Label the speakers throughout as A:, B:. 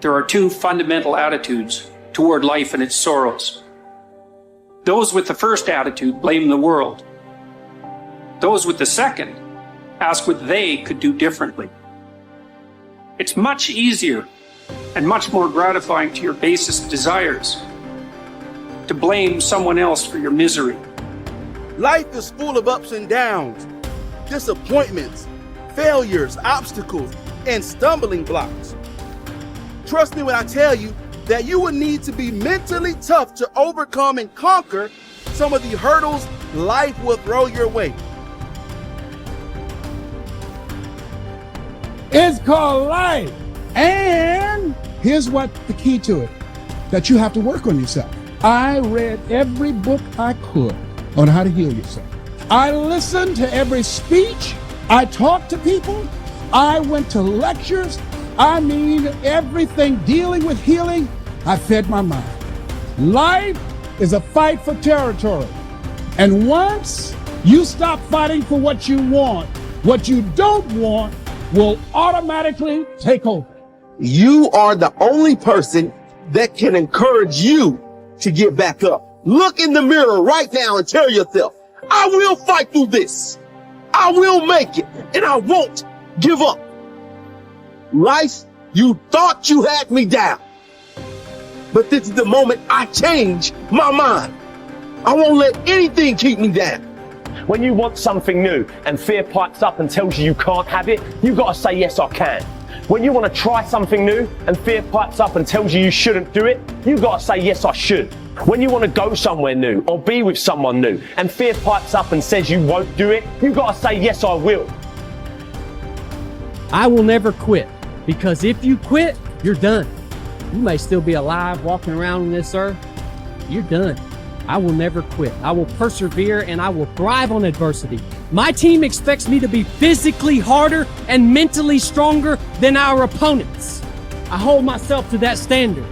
A: there are two fundamental attitudes toward life and its sorrows. Those with the first attitude blame the world. Those with the second ask what they could do differently. It's much easier and much more gratifying to your basest desires to blame someone else for your misery.
B: Life is full of ups and downs, disappointments, failures, obstacles, and stumbling blocks. Trust me when I tell you that you will need to be mentally tough to overcome and conquer some of the hurdles life will throw your way.
C: It's called life. And here's what the key to it, that you have to work on yourself. I read every book I could on how to heal yourself. I listened to every speech. I talked to people. I went to lectures. I mean, everything dealing with healing, I fed my mind. Life is a fight for territory. And once you stop fighting for what you want, what you don't want will automatically take over.
B: You are the only person that can encourage you to get back up. Look in the mirror right now and tell yourself, I will fight through this. I will make it, and I won't give up. Life, you thought you had me down. But this is the moment I change my mind. I won't let anything keep me down.
D: When you want something new and fear pipes up and tells you can't have it, you gotta say, yes, I can. When you want to try something new and fear pipes up and tells you shouldn't do it, you gotta say, yes, I should. When you want to go somewhere new or be with someone new and fear pipes up and says you won't do it, you gotta say, yes, I will.
E: I will never quit, because if you quit, you're done. You may still be alive walking around on this earth. You're done. I will never quit. I will persevere and I will thrive on adversity. My team expects me to be physically harder and mentally stronger than our opponents. I hold myself to that standard.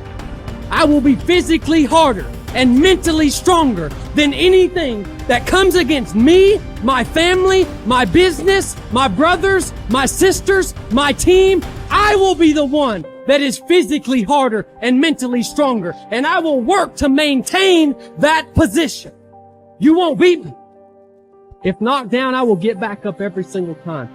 E: I will be physically harder and mentally stronger than anything that comes against me, my family, my business, my brothers, my sisters, my team. I will be the one that is physically harder and mentally stronger, and I will work to maintain that position. You won't beat me. If knocked down, I will get back up every single time.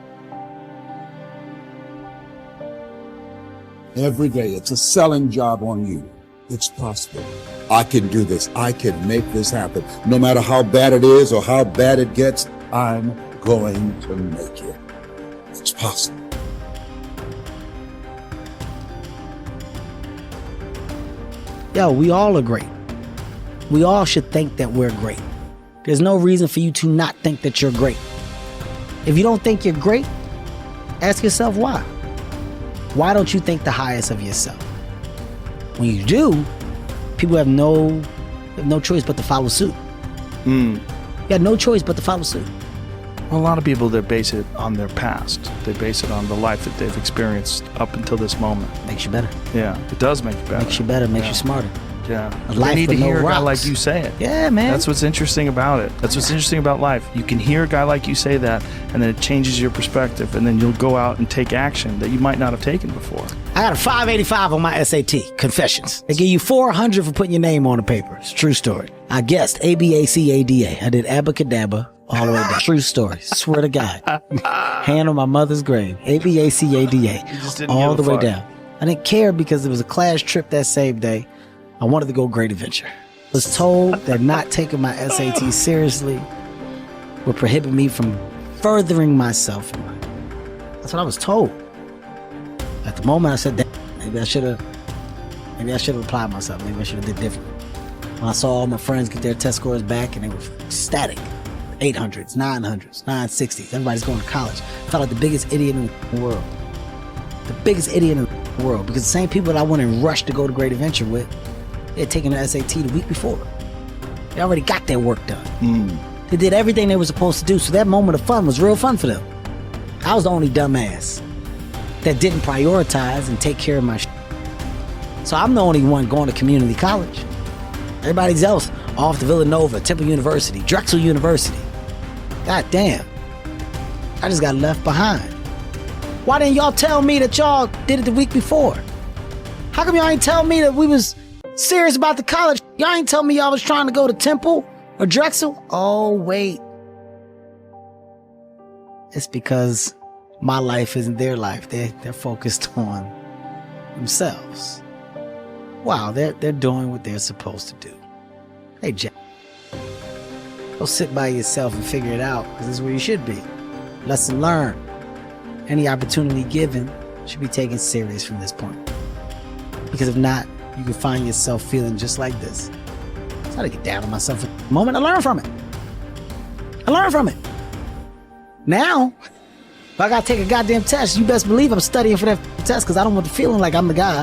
C: Every day, it's a selling job on you. It's possible. I can do this. I can make this happen. No matter how bad it is or how bad it gets, I'm going to make it. It's possible.
F: Yo, we all are great. We all should think that we're great. There's no reason for you to not think that you're great. If you don't think you're great, ask yourself why. Why don't you think the highest of yourself? When you do, people have no choice but to follow suit. You have no choice but to follow suit.
G: Well, a lot of people, they base it on their past. They base it on the life that they've experienced up until this moment.
F: Makes you better.
G: Yeah, it does make you better.
F: Makes you better, makes you smarter.
G: Yeah.
F: A
G: You
F: life
G: need to
F: with no
G: hear a guy
F: rocks.
G: like you say it.
F: Yeah, man.
G: That's what's interesting about it. That's what's interesting about life. You can hear a guy like you say that, and then it changes your perspective, and then you'll go out and take action that you might not have taken before.
F: I got a 585 on my SAT, Confessions. They give you 400 for putting your name on the paper. It's a true story. I guessed ABACADA. I did abacadabra all the way down. True story. Swear to God. Hand on my mother's grave. ABACADA. All the way down. I didn't care because it was a class trip that same day. I wanted to go Great Adventure. I was told that not taking my SAT seriously would prohibit me from furthering myself. That's what I was told. At the moment, I said, maybe I should have applied myself. Maybe I should have did different. When I saw all my friends get their test scores back and they were ecstatic. 800s, 900s, 960s. Everybody's going to college. I felt like the biggest idiot in the world. The biggest idiot in the world. Because the same people that I went and rushed to go to Great Adventure with, they had taken the SAT the week before. They already got their work done. They did everything they were supposed to do. So that moment of fun was real fun for them. I was the only dumbass that didn't prioritize and take care of my shit. So I'm the only one going to community college. Everybody else off to Villanova, Temple University, Drexel University. God damn. I just got left behind. Why didn't y'all tell me that y'all did it the week before? How come y'all ain't tell me that we was serious about the college? Y'all ain't tell me y'all was trying to go to Temple or Drexel? Oh, wait. It's because my life isn't their life. They're focused on themselves. Wow, they're doing what they're supposed to do. Hey, Jack. Go sit by yourself and figure it out, because this is where you should be. Lesson learned. Any opportunity given should be taken serious from this point. Because if not, you can find yourself feeling just like this. I try to get down on myself at the moment. I learn from it. Now, if I gotta take a goddamn test, you best believe I'm studying for that test, because I don't want the feeling like I'm the guy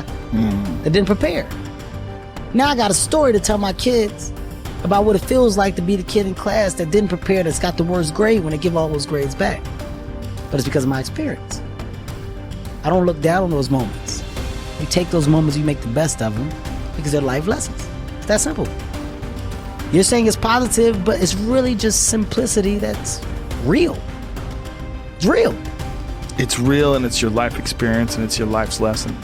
F: that didn't prepare. Now I got a story to tell my kids about what it feels like to be the kid in class that didn't prepare, that's got the worst grade when they give all those grades back. But it's because of my experience. I don't look down on those moments. You take those moments, you make the best of them, because they're life lessons. It's that simple. You're saying it's positive, but it's really just simplicity that's real. It's real.
G: It's real, and it's your life experience, and it's your life's lesson.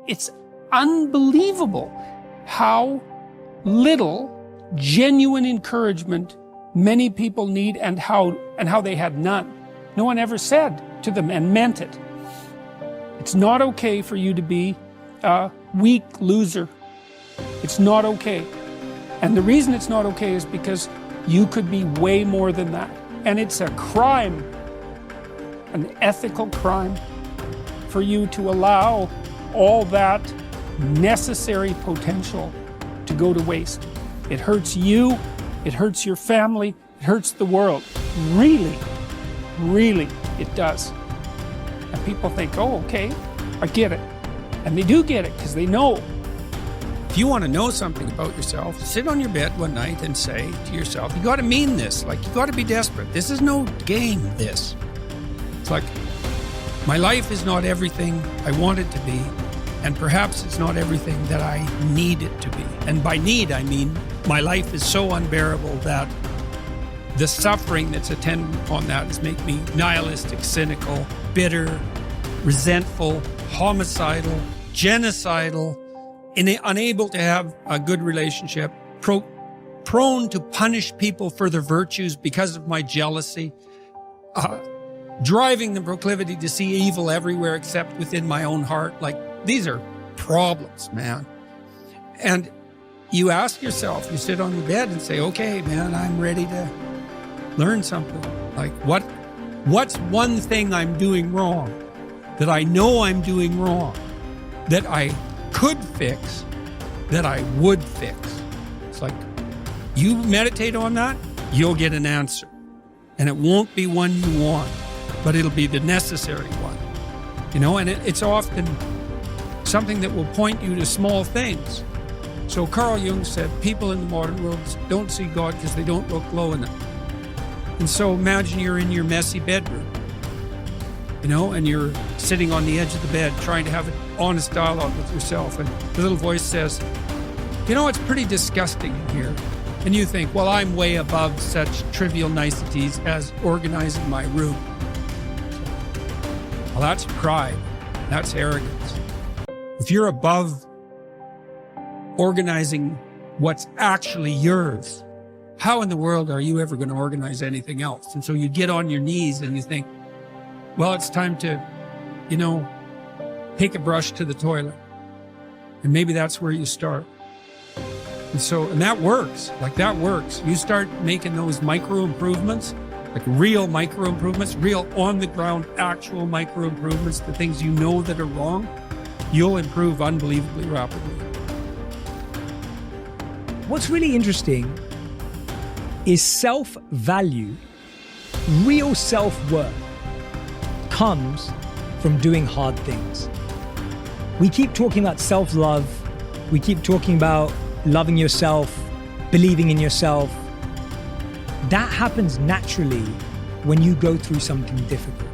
A: It's unbelievable how little genuine encouragement many people need, and how they had none. No one ever said to them and meant it. It's not okay for you to be a weak loser. It's not okay. And the reason it's not okay is because you could be way more than that. And it's a crime, an ethical crime, for you to allow all that necessary potential to go to waste. It hurts you, it hurts your family, it hurts the world. Really, really, it does. And people think, oh, okay, I get it. And they do get it, because they know. If you want to know something about yourself, sit on your bed one night and say to yourself, you got to mean this. Like, you got to be desperate. This is no game, this. It's like, my life is not everything I want it to be, and perhaps it's not everything that I need it to be. And by need, I mean my life is so unbearable that the suffering that's attendant upon that is make me nihilistic, cynical, bitter, resentful, homicidal, genocidal, unable to have a good relationship, prone to punish people for their virtues because of my jealousy, driving the proclivity to see evil everywhere except within my own heart. Like, these are problems, man. And you ask yourself, you sit on your bed and say, okay, man, I'm ready to learn something. Like, what's one thing I'm doing wrong that I know I'm doing wrong, that I could fix, that I would fix? It's like, you meditate on that, you'll get an answer. And it won't be one you want, but it'll be the necessary one. You know, and it's often something that will point you to small things. So Carl Jung said, people in the modern world don't see God because they don't look low enough. And so imagine you're in your messy bedroom, you know, and you're sitting on the edge of the bed trying to have an honest dialogue with yourself. And the little voice says, you know, it's pretty disgusting in here. And you think, well, I'm way above such trivial niceties as organizing my room. Well, that's pride. That's arrogance. If you're above organizing what's actually yours, how in the world are you ever going to organize anything else? And so you get on your knees and you think, well, it's time to, you know, take a brush to the toilet. And maybe that's where you start. And that works. Like, that works. You start making those micro improvements, like real micro improvements, real on the ground, actual micro improvements, the things you know that are wrong, you'll improve unbelievably rapidly.
H: What's really interesting is self-value, real self-worth, comes from doing hard things. We keep talking about self-love. We keep talking about loving yourself, believing in yourself. That happens naturally when you go through something difficult.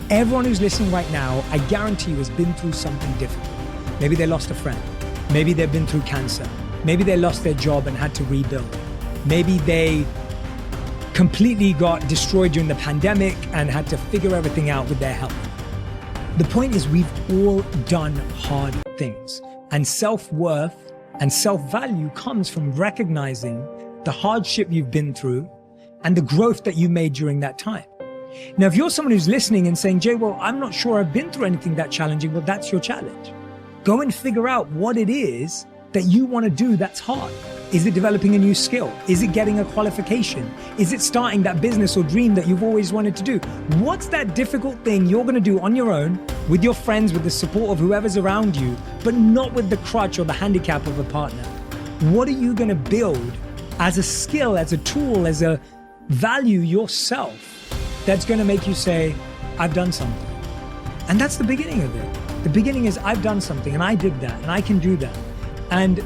H: Everyone who's listening right now, I guarantee you, has been through something difficult. Maybe they lost a friend. Maybe they've been through cancer. Maybe they lost their job and had to rebuild. Maybe they completely got destroyed during the pandemic and had to figure everything out with their health. The point is, we've all done hard things, and self-worth and self-value comes from recognizing the hardship you've been through and the growth that you made during that time. Now, if you're someone who's listening and saying, Jay, well, I'm not sure I've been through anything that challenging, well, that's your challenge. Go and figure out what it is that you want to do that's hard. Is it developing a new skill? Is it getting a qualification? Is it starting that business or dream that you've always wanted to do? What's that difficult thing you're going to do on your own, with your friends, with the support of whoever's around you, but not with the crutch or the handicap of a partner? What are you going to build as a skill, as a tool, as a value yourself that's going to make you say, I've done something? And that's the beginning of it. The beginning is, I've done something and I did that and I can do that. And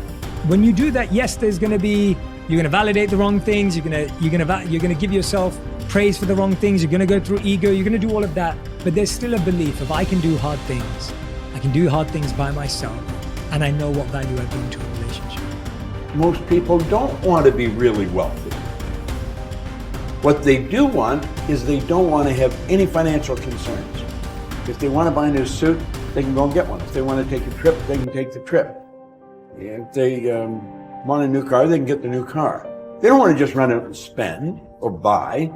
H: when you do that, yes, there's going to be, you're going to validate the wrong things. You're going to give yourself praise for the wrong things. You're going to go through ego. You're going to do all of that. But there's still a belief of, I can do hard things. I can do hard things by myself. And I know what value I bring to a relationship.
I: Most people don't want to be really wealthy. What they do want is they don't want to have any financial concerns. If they want to buy a new suit, they can go and get one. If they want to take a trip, they can take the trip. If they want a new car, they can get the new car. They don't want to just run out and spend or buy.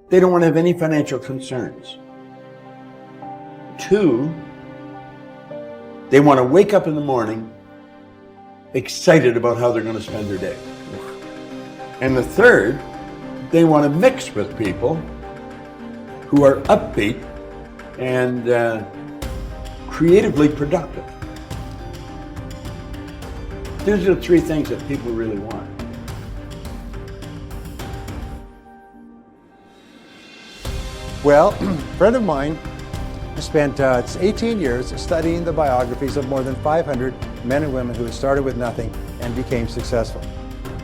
I: They don't want to have any financial concerns. 2, they want to wake up in the morning excited about how they're going to spend their day. And the 3rd, they want to mix with people who are upbeat and creatively productive. These are the 3 things that people really want.
J: Well, a friend of mine spent 18 years studying the biographies of more than 500 men and women who had started with nothing and became successful.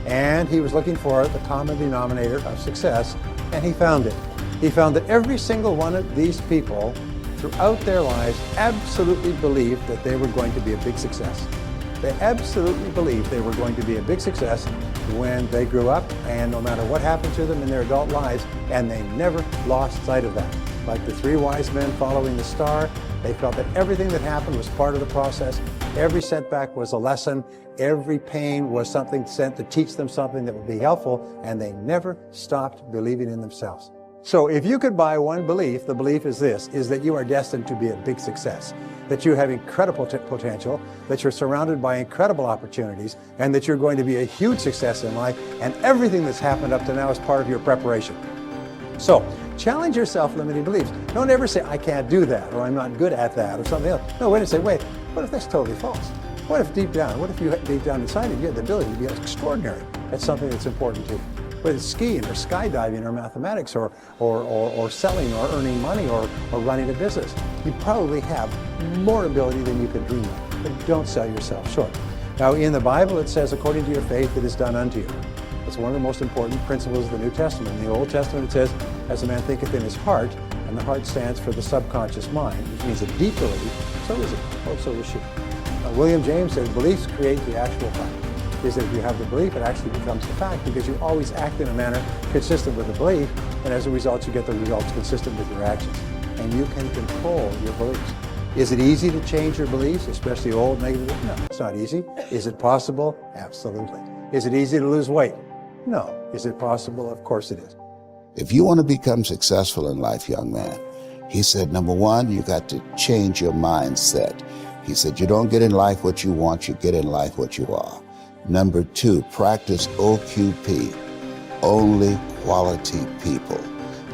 J: And he was looking for the common denominator of success, and he found it. He found that every single one of these people throughout their lives absolutely believed that they were going to be a big success. They absolutely believed they were going to be a big success when they grew up, and no matter what happened to them in their adult lives, and they never lost sight of that. Like the 3 wise men following the star, they felt that everything that happened was part of the process. Every setback was a lesson. Every pain was something sent to teach them something that would be helpful, and they never stopped believing in themselves. So if you could buy one belief, the belief is this, is that you are destined to be a big success, that you have incredible potential, that you're surrounded by incredible opportunities, and that you're going to be a huge success in life, and everything that's happened up to now is part of your preparation. So challenge your self-limiting beliefs. Don't ever say, I can't do that, or I'm not good at that, or something else. No, wait and say, wait, what if that's totally false? What if deep down inside of you have the ability to be extraordinary at something that's important to you? Whether it's skiing or skydiving or mathematics or selling or earning money or running a business. You probably have more ability than you could dream of, but don't sell yourself short. Now in the Bible it says, according to your faith it is done unto you. It's one of the most important principles of the New Testament. In the Old Testament it says, as a man thinketh in his heart, and the heart stands for the subconscious mind, which means a deep belief, so is it, or so is she. William James says, beliefs create the actual fact. Is that if you have the belief, it actually becomes the fact, because you always act in a manner consistent with the belief, and as a result, you get the results consistent with your actions. And you can control your beliefs. Is it easy to change your beliefs, especially old negative? No, it's not easy. Is it possible? Absolutely. Is it easy to lose weight? No. Is it possible? Of course it is.
K: If you want to become successful in life, young man, he said, number 1, you got to change your mindset. He said, you don't get in life what you want, you get in life what you are. Number 2, practice OQP, only quality people.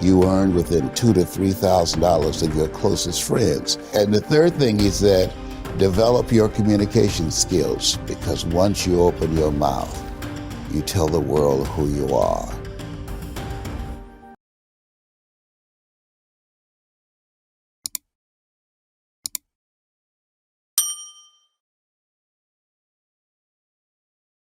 K: You earn within $2,000 to $3,000 of your closest friends. And the 3rd thing he said, develop your communication skills, because once you open your mouth, you tell the world who you are.